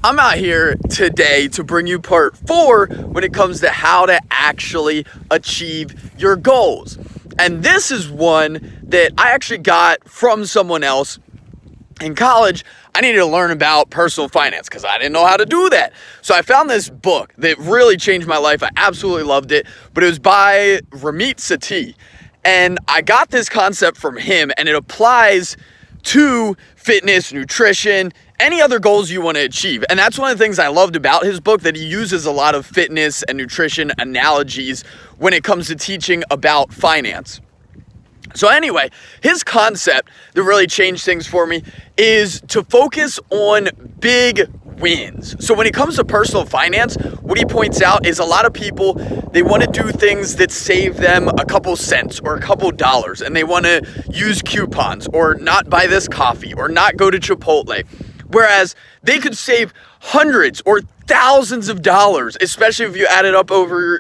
I'm out here today to bring you part 4 when it comes to how to actually achieve your goals. And this is one that I actually got from someone else. In college, I needed to learn about personal finance because I didn't know how to do that. So I found this book that really changed my life. I absolutely loved it, but it was by Ramit Sethi. And I got this concept from him, and it applies to fitness, nutrition, any other goals you want to achieve. And that's one of the things I loved about his book, that he uses a lot of fitness and nutrition analogies when it comes to teaching about finance. So anyway, his concept that really changed things for me is to focus on big wins. So when it comes to personal finance, what he points out is a lot of people, they want to do things that save them a couple cents or a couple dollars, and they want to use coupons or not buy this coffee or not go to Chipotle. Whereas they could save hundreds or thousands of dollars, especially if you add it up over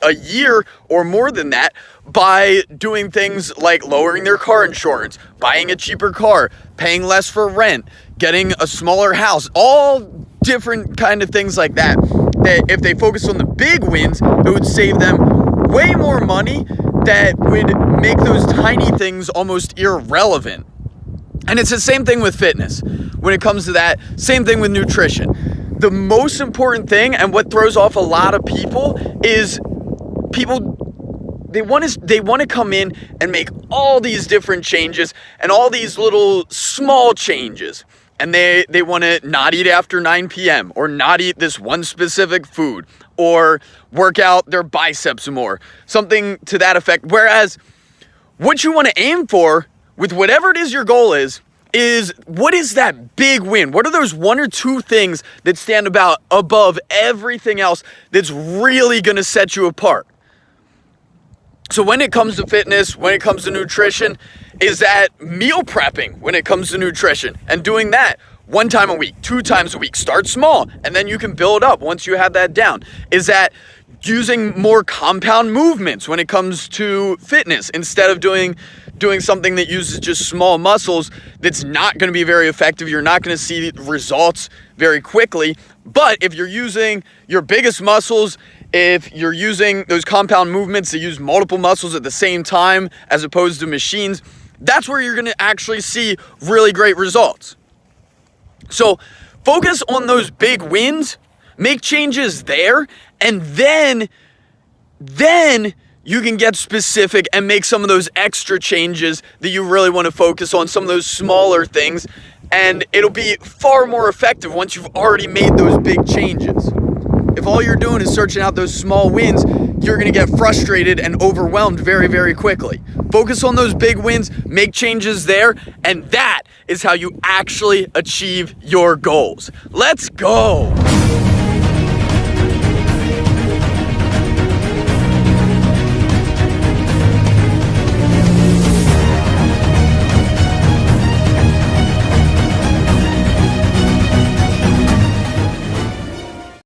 a year or more than that, by doing things like lowering their car insurance, buying a cheaper car, paying less for rent, getting a smaller house, all different kind of things like that. That if they focus on the big wins, it would save them way more money that would make those tiny things almost irrelevant. And it's the same thing with fitness. When it comes to that, same thing with nutrition. The most important thing, and what throws off a lot of people, is they want to come in and make all these different changes and all these little small changes. And they want to not eat after 9 p.m. or not eat this one specific food or work out their biceps more, something to that effect. Whereas what you want to aim for with whatever it is your goal is what is that big win? What are those one or two things that stand above everything else that's really going to set you apart? So when it comes to fitness, when it comes to nutrition, is that meal prepping when it comes to nutrition and doing that 1 time a week, 2 times a week. Start small and then you can build up once you have that down. Is that using more compound movements when it comes to fitness instead of doing something that uses just small muscles that's not going to be very effective. You're not going to see results very quickly. But if you're using your biggest muscles, if you're using those compound movements that use multiple muscles at the same time as opposed to machines, that's where you're going to actually see really great results. So focus on those big wins, make changes there, and then you can get specific and make some of those extra changes that you really want to focus on, some of those smaller things, and it'll be far more effective once you've already made those big changes. If all you're doing is searching out those small wins, you're going to get frustrated and overwhelmed very, very quickly. Focus on those big wins, make changes there, and that is how you actually achieve your goals. Let's go!